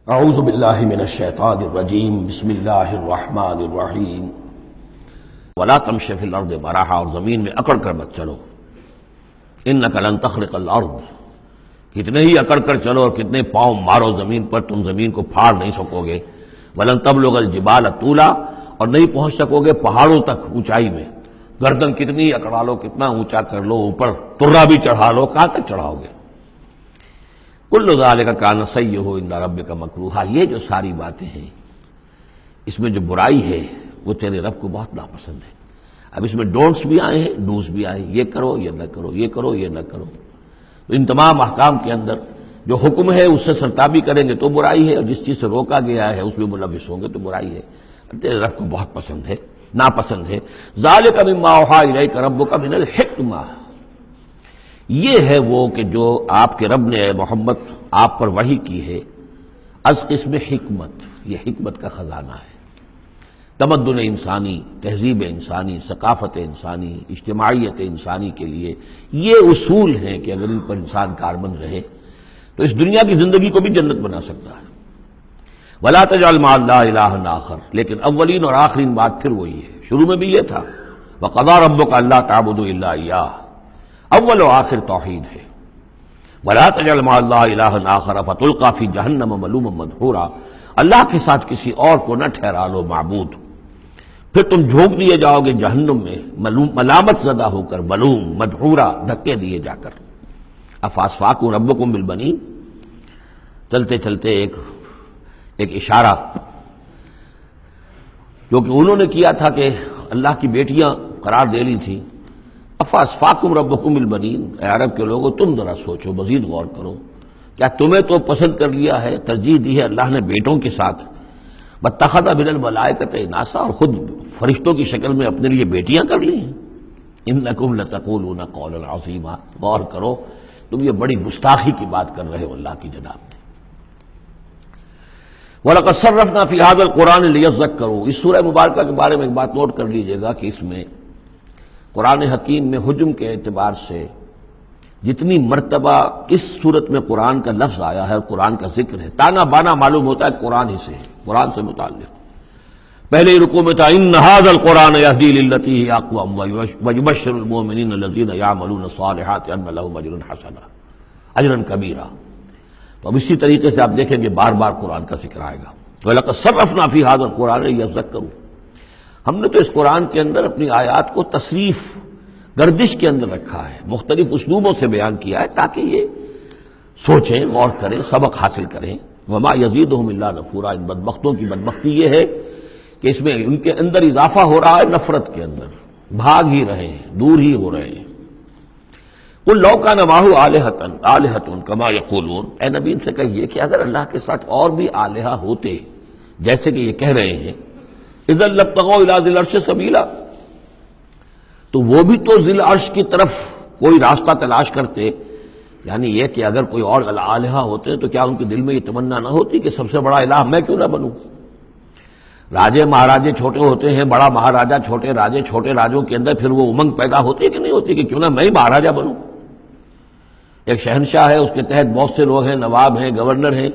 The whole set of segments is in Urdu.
اعوذ باللہ من الشیطان الرجیم بسم اللہ الرحمن الرحیم ولا تمش فی الارض مرحا، اور زمین میں اکڑ کر مت چلو، انک لن تخرق الارض، کتنے ہی اکڑ کر چلو اور کتنے پاؤں مارو زمین پر، تم زمین کو پھاڑ نہیں سکو گے۔ ولن تبلغ الجبال طولا، اور نہیں پہنچ سکو گے پہاڑوں تک اونچائی میں، گردن کتنی ہی اکڑا لو، کتنا اونچا کر لو، اوپر ترا بھی چڑھا لو، کہاں تک چڑھاؤ گے؟ کل ذالک کان سیئہ عند ربک مکروہا، یہ جو ساری باتیں ہیں اس میں جو برائی ہے وہ تیرے رب کو بہت ناپسند ہے۔ اب اس میں ڈونٹس بھی آئے ہیں، ڈوز بھی آئے ہیں، یہ کرو یہ نہ کرو، یہ کرو یہ نہ کرو۔ تو ان تمام احکام کے اندر جو حکم ہے اس سے سرتابی کریں گے تو برائی ہے، اور جس چیز سے روکا گیا ہے اس میں ملوث ہوں گے تو برائی ہے۔ تیرے رب کو بہت پسند ہے، ناپسند ہے۔ ذالک مما اوحی الیک ربک من الحکمہ، یہ ہے وہ کہ جو آپ کے رب نے اے محمد آپ پر وحی کی ہے، از قسم حکمت، یہ حکمت کا خزانہ ہے۔ تمدن انسانی، تہذیب انسانی، ثقافت انسانی، اجتماعیت انسانی کے لیے یہ اصول ہیں کہ اگر ان پر انسان کاربند رہے تو اس دنیا کی زندگی کو بھی جنت بنا سکتا ہے۔ وَلَا تَجْعَلْ مَعَ اللَّهِ إِلَٰهًا آخر، لیکن اولین اور آخرین بات پھر وہی ہے، شروع میں بھی یہ تھا وَقَضَىٰ رَبُّكَ أَلَّا تَعْبُدُوا إِلَّا إِيَّاهُ، اول و آخر توحید ہے۔ وَلَا تَجْعَلْ مَعَ اللَّهِ إِلَٰهًا آخر فَتُلْقَىٰ فِي جَهَنَّمَ مَلُومًا مَدْحُورًا، اللہ کے ساتھ کسی اور کو نہ ٹھہرا لو معبود، پھر تم جھونک دیے جاؤ گے جہنم میں ملامت زدہ ہو کر، ملوم مدحورا، دھکے دیے جا کر۔ افاسفاکم ربکم بالبنین، چلتے چلتے ایک اشارہ جو کہ انہوں نے کیا تھا کہ اللہ کی بیٹیاں قرار دے لی تھی۔ افاسفاکم ربکم بالبنین، اے عرب کے لوگوں تم ذرا سوچو، مزید غور کرو، کیا تمہیں تو پسند کر لیا ہے، ترجیح دی ہے اللہ نے بیٹوں کے ساتھ، واتخذ من الملائکۃ اناسا، اور خود فرشتوں کی شکل میں اپنے لیے بیٹیاں کر لی ہیں۔ انکم لتقولون قولا عظیما، غور کرو تم یہ بڑی گستاخی کی بات کر رہے ہو اللہ کی جناب میں۔ وَلَقَدْ صَرَّفْنَا فِي هَذَا الْقُرْآنِ لِيَذَّكَّرُوا، اس سورہ مبارکہ کے بارے میں ایک بات نوٹ کر لیجئے گا کہ اس میں قرآن حکیم میں حجم کے اعتبار سے جتنی مرتبہ اس صورت میں قرآن کا لفظ آیا ہے اور قرآن کا ذکر ہے، تانا بانا معلوم ہوتا ہے قرآن ہی سے ہے، قرآن سے متعلق۔ پہلے رکوع میں تھا ان ھذا القرآن یہدی للتی ہی اقوم ویبشر المؤمنین الذین یعملون الصالحات ان لهم اجرا حسنا، اجرا کبیرا۔ تو اب اسی طریقے سے آپ دیکھیں گے بار بار قرآن کا ذکر آئے گا۔ وَلَقَدْ صَرَّفْنَا فِي هَذَا الْقُرْآنِ لِيَذَّكَّرُوا، ہم نے تو اس قرآن کے اندر اپنی آیات کو تصریف، گردش کے اندر رکھا ہے، مختلف اسلوبوں سے بیان کیا ہے تاکہ یہ سوچیں، غور کریں، سبق حاصل کریں۔ وما یزیدہم الا نفورا، ان بدبختوں کی بدبختی یہ ہے کہ اس میں ان کے اندر اضافہ ہو رہا ہے نفرت کے اندر، بھاگ ہی رہے ہیں، دور ہی ہو رہے ہیں۔ قل لو کان معہ آلہۃ کما یقولون، اے نبی ان سے کہیے کہ اگر اللہ کے ساتھ اور بھی آلہہ ہوتے جیسے کہ یہ کہہ رہے ہیں، اذا لابتغوا الی ذی العرش سبیلا، تو وہ بھی تو ذی العرش کی طرف کوئی راستہ تلاش کرتے۔ یعنی یہ کہ اگر کوئی اور آلہہ ہوتے تو کیا ان کے دل میں یہ تمنا نہ ہوتی کہ سب سے بڑا الہ میں کیوں نہ بنوں؟ راجے مہاراجے چھوٹے ہوتے ہیں، بڑا مہاراجا چھوٹے راجے، چھوٹے راجوں کے اندر پھر وہ امنگ پیدا ہوتی ہے کہ نہیں ہوتی کہ کیوں نہ میں ہی مہاراجا بنوں؟ ایک شہنشاہ ہے، اس کے تحت بہت سے لوگ ہیں، نواب ہیں، گورنر ہیں،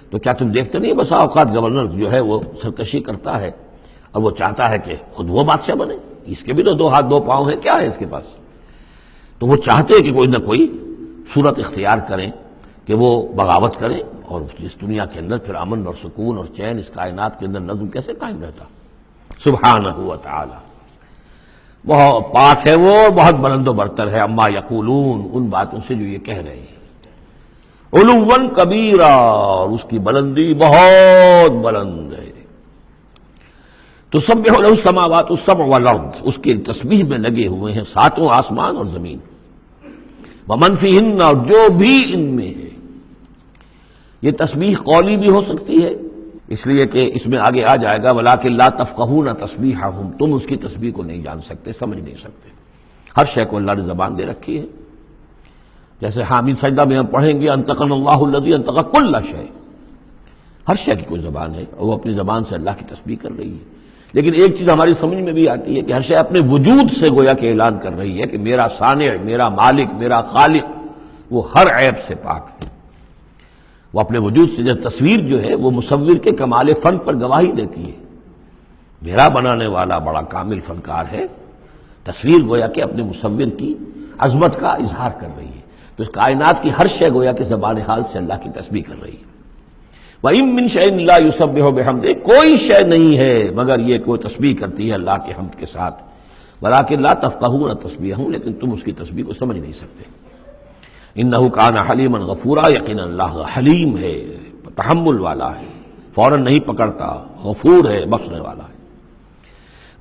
تو کیا تم دیکھتے نہیں بسا اوقات گورنر جو ہے وہ سرکشی کرتا ہے اور وہ چاہتا ہے کہ خود وہ بادشاہ بنے، اس کے بھی تو دو ہاتھ دو پاؤں ہیں، کیا ہے اس کے پاس؟ تو وہ چاہتے ہیں کہ کوئی نہ کوئی صورت اختیار کریں کہ وہ بغاوت کریں، اور اس دنیا کے اندر پھر امن اور سکون اور چین، اس کائنات کے اندر نظم کیسے قائم رہتا؟ سبحانہ و تعالی، بہت پاک ہے وہ، بہت بلند و برتر ہے، اما یقولون، ان باتوں سے جو یہ کہہ رہے ہیں، علوا کبیرا، اور اس کی بلندی بہت بلند ہے۔ تسبح له السماوات السبع والارض، اس کی تسبیح میں لگے ہوئے ہیں ساتوں آسمان اور زمین، ومن فیہن، اور جو بھی ان میں ہے۔ یہ تسبیح قولی بھی ہو سکتی ہے، اس لیے کہ اس میں آگے آ جائے گا وَلَٰكِن لَا تَفْقَهُونَ تَسْبِيحَهُمْ، تم اس کی تسبیح کو نہیں جان سکتے، سمجھ نہیں سکتے۔ ہر شے کو اللہ نے زبان دے رکھی ہے، جیسے حامد سجدہ میں ہم پڑھیں گے انطقنا اللہ الذی انطق کل شیء، ہر شے کی کوئی زبان ہے، وہ اپنی زبان سے اللہ کی تسبیح کر رہی ہے۔ لیکن ایک چیز ہماری سمجھ میں بھی آتی ہے کہ ہر شے اپنے وجود سے گویا کہ اعلان کر رہی ہے کہ میرا صانع، میرا مالک، میرا خالق وہ ہر عیب سے پاک ہے۔ وہ اپنے وجود سے جو تصویر جو ہے وہ مصور کے کمال فن پر گواہی دیتی ہے. میرا بنانے والا بڑا کامل فنکار ہے. تصویر گویا کہ اپنے مصور کی عظمت کا اظہار کر رہی ہے. تو اس کائنات کی ہر شے گویا کہ زبان حال سے اللہ کی تسبیح کر رہی ہے. وَإِن مِّن شَيْءٍ لَّا يُسَبِّحُ بِحَمْدِهِ، کوئی شے نہیں ہے مگر یہ کوئی تسبیح کرتی ہے اللہ کی حمد کے ساتھ. وَلَٰكِن لَّا تَفْقَهُونَ تَسْبِيحَهُمْ، لیکن تم اس کی تسبیح کو سمجھ نہیں سکتے. إِنَّهُ كَانَ حَلِيمًا غَفُورًا، یقینا اللہ حلیم ہے، تحمل والا ہے، فوراً نہیں پکڑتا، غفور ہے، بخشنے والا ہے.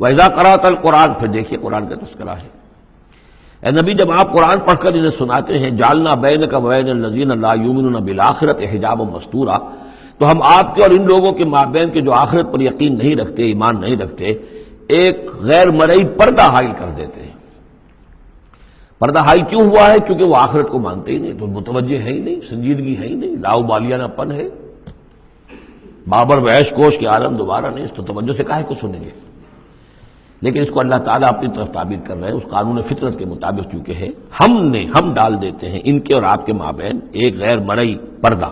وَإِذَا قَرَأْتَ الْقُرْآنَ، پھر دیکھیے قرآن کا تذکرہ ہے. اے نبی جب آپ قرآن پڑھ کر انہیں سناتے ہیں جعلنا بینک وبین الذین لا یؤمنون بالآخرۃ حجابا مستورا، تو ہم آپ کے اور ان لوگوں کے مابین کے جو آخرت پر یقین نہیں رکھتے، ایمان نہیں رکھتے، ایک غیر مرئی پردہ حائل کر دیتے ہیں. پردہ حائل کیوں ہوا ہے؟ کیونکہ وہ آخرت کو مانتے ہی نہیں، تو متوجہ ہے ہی نہیں، سنجیدگی ہے ہی نہیں، لاؤبالیانہ پن ہے. بابر وحش کوش کے عالم دوبارہ نہیں، اس تو توجہ سے کاہے کو سنیں گے. لیکن اس کو اللہ تعالیٰ اپنی طرف تعبیر کر رہے ہیں، اس قانون فطرت کے مطابق چونکہ ہے. ہم ڈال دیتے ہیں ان کے اور آپ کے مابین ایک غیر مرئی پردہ.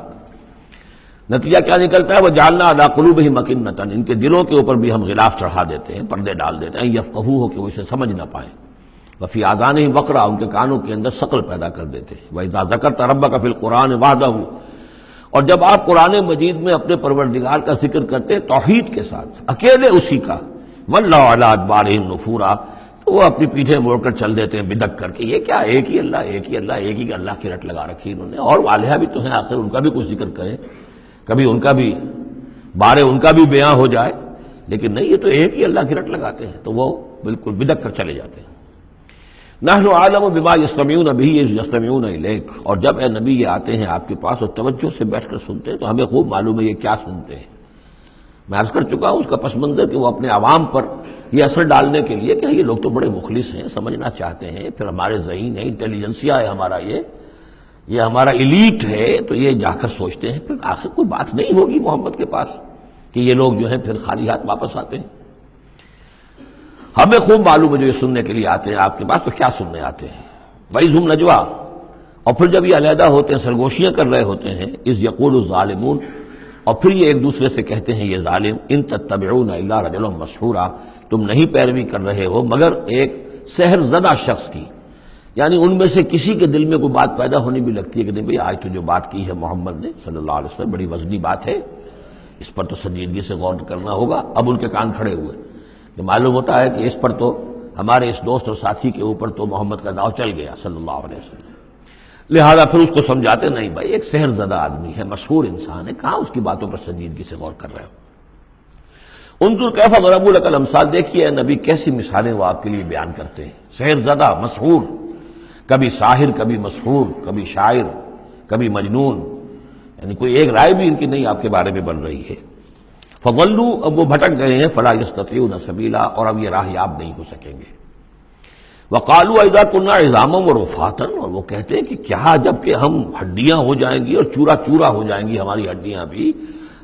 نتیجہ کیا نکلتا ہے؟ وَجَعَلْنَا عَلَىٰ قُلُوبِهِمْ أَكِنَّةً، ان کے دلوں کے اوپر بھی ہم غلاف چڑھا دیتے ہیں، پردے ڈال دیتے ہیں، یفقہوہ کہ وہ اسے سمجھ نہ پائیں. وَفِي آذَانِهِمْ وَقْرًا، ان کے کانوں کے اندر ثقل پیدا کر دیتے ہیں. وَإِذَا ذَكَرْتَ رَبَّكَ فِي الْقُرْآنِ وَحْدَهُ، اور جب آپ قرآن مجید میں اپنے پروردگار کا ذکر کرتے توحید کے ساتھ، اکیلے اسی کا، وَاللَّهُ عَلَىٰ أَدْبَارِهِمْ نُفُورًا، تو وہ اپنی پیٹھیں موڑ کر چل دیتے ہیں بدک کر کے. یہ کیا ایک ہی اللہ، ایک ہی اللہ، ایک ہی اللہ کی رٹ لگا رکھی انہوں نے، اور آلیہ بھی تو ہیں، آخر ان کا بھی کچھ ذکر کریں، کبھی ان کا بھی بارے ان کا بھی بیان ہو جائے. لیکن نہیں، یہ تو ایک ہی اللہ کی رٹ لگاتے ہیں، تو وہ بالکل بدک کر چلے جاتے ہیں. نحن عالم بما یستمعون به اذ یستمعون الیک، اور جب اے نبی یہ آتے ہیں آپ کے پاس اور توجہ سے بیٹھ کر سنتے ہیں تو ہمیں خوب معلوم ہے یہ کیا سنتے ہیں. میں عرض کر چکا ہوں اس کا پس منظر کہ وہ اپنے عوام پر یہ اثر ڈالنے کے لیے کہ یہ لوگ تو بڑے مخلص ہیں، سمجھنا چاہتے ہیں، پھر ہمارے ذہین ہے، انٹیلیجنسیا ہے ہمارا، یہ ہمارا ایلیٹ ہے، تو یہ جا کر سوچتے ہیں پھر آخر کوئی بات نہیں ہوگی محمد کے پاس کہ یہ لوگ جو ہیں پھر خالی ہاتھ واپس آتے ہیں. ہمیں خوب معلوم ہے جو یہ سننے کے لیے آتے ہیں آپ کے پاس تو کیا سننے آتے ہیں. وَإِذْ هُمْ نَجْوَىٰ، اور پھر جب یہ علیحدہ ہوتے ہیں، سرگوشیاں کر رہے ہوتے ہیں، اِذْ يَقُولُ الظَّالِمُونَ، اور پھر یہ ایک دوسرے سے کہتے ہیں یہ ظالم، ان تتبعون الا رجلا مسحورا، تم نہیں پیروی کر رہے ہو مگر ایک سحر زدہ شخص کی. یعنی ان میں سے کسی کے دل میں کوئی بات پیدا ہونی بھی لگتی ہے کہ نہیں بھئی آج تو جو بات کی ہے محمد نے صلی اللہ علیہ وسلم بڑی وزنی بات ہے، اس پر تو سنجیدگی سے غور کرنا ہوگا. اب ان کے کان کھڑے ہوئے کہ معلوم ہوتا ہے کہ اس پر تو ہمارے اس دوست اور ساتھی کے اوپر تو محمد کا داؤ چل گیا صلی اللہ علیہ وسلم. لہذا پھر اس کو سمجھاتے نہیں بھائی ایک سحر زدہ آدمی ہے، مشہور انسان ہے، کہاں اس کی باتوں پر سنجیدگی سے غور کر رہے ہو. انظر کیف ضربوا لک الامثال، دیکھیے نبی کیسی مثالیں وہ آپ کے لیے بیان کرتے ہیں. سحر زدہ، مسحور، کبھی ساحر، کبھی مسحور، کبھی شاعر، کبھی مجنون، یعنی کوئی ایک رائے بھی ان کی نہیں آپ کے بارے میں بن رہی ہے. فضلوا، اب وہ بھٹک گئے ہیں، فلا یستطیعون سبیلا، اور اب یہ راہ یاب نہیں ہو سکیں گے. وقالوا اذا كنا عظاما ورفاتا، اور وہ کہتے ہیں کہ کیا جب کہ ہم ہڈیاں ہو جائیں گی اور چورا چورا ہو جائیں گی ہماری ہڈیاں بھی،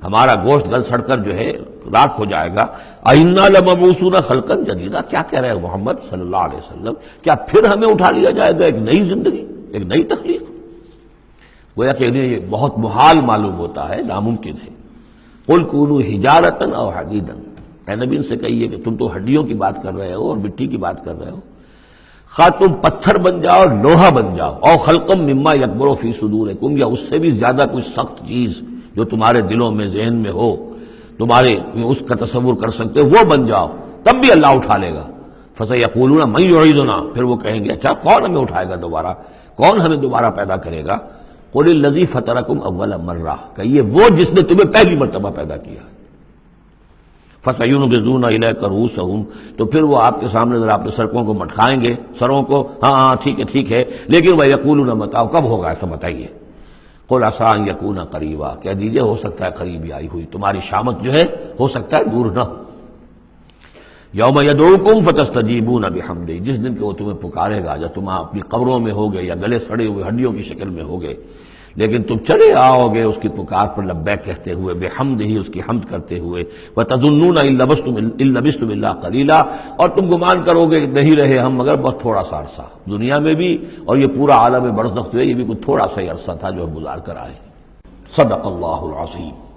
ہمارا گوشت گل سڑ کر جو ہے راکھ ہو جائے گا، اِنَّا لَمَبْعُوثُونَ خَلْقًا جَدِيدًا، کیا کہہ رہے ہیں محمد صلی اللہ علیہ وسلم، کیا پھر ہمیں اٹھا لیا جائے گا ایک نئی زندگی، ایک نئی تخلیق؟ گویا کہ انہیں یہ بہت محال معلوم ہوتا ہے، ناممکن ہے. قُلْ كُونُوا حِجَارَةً أَوْ حَدِيدًا، اے نبی ان سے کہیے کہ تم تو ہڈیوں کی بات کر رہے ہو اور مٹی کی بات کر رہے ہو، خواہ تم پتھر بن جاؤ، لوہا بن جاؤ، او خلقم مما یکبر فی صدورکم، یا اس سے بھی زیادہ کوئی سخت چیز جو تمہارے دلوں میں ذہن میں ہو، تمہارے اس کا تصور کر سکتے وہ بن جاؤ، تب بھی اللہ اٹھا لے گا. فسیقولون من یعیدنا، پھر وہ کہیں گے اچھا کون ہمیں اٹھائے گا دوبارہ، کون ہمیں دوبارہ پیدا کرے گا. قل الذی فطرکم اول مرہ، کہیے وہ جس نے تمہیں پہلی مرتبہ پیدا کیا. فَسَيُنْغِضُونَ إِلَيْكَ رُؤُوسَهُمْ، تو پھر وہ آپ کے سامنے ذرا اپنے سرکوں کو مٹکائیں گے، سروں کو، ہاں ٹھیک ہے، لیکن وَيَقُولُونَ مَتَىٰ، کب ہوگا ایسا بتائیے. قُلْ عَسَىٰ أَن يَكُونَ قَرِيبًا، کہہ دیجیے ہو سکتا ہے قریب ہی آئی ہوئی تمہاری شامت جو ہے ہو سکتا ہے دور نہ ہو. یوم یدعوکم فتستجیبون بحمدہ، جس دن کہ وہ تمہیں پکارے گا جب تم اپنی قبروں میں ہوگے یا گلے سڑے ہوئے ہڈیوں کی شکل میں ہوگے، لیکن تم چلے آؤ گے اس کی پکار پر لبیک کہتے ہوئے، بحمدہ، اس کی حمد کرتے ہوئے. وتظنون ان لبثتم الا قلیلا، اور تم گمان کرو گے کہ نہیں رہے ہم مگر بہت تھوڑا سا عرصہ دنیا میں بھی، اور یہ پورا عالم برزخ جو ہے یہ بھی کوئی تھوڑا سا ہی عرصہ تھا جو ہم گزار کر آئے. صدق اللہ العظیم۔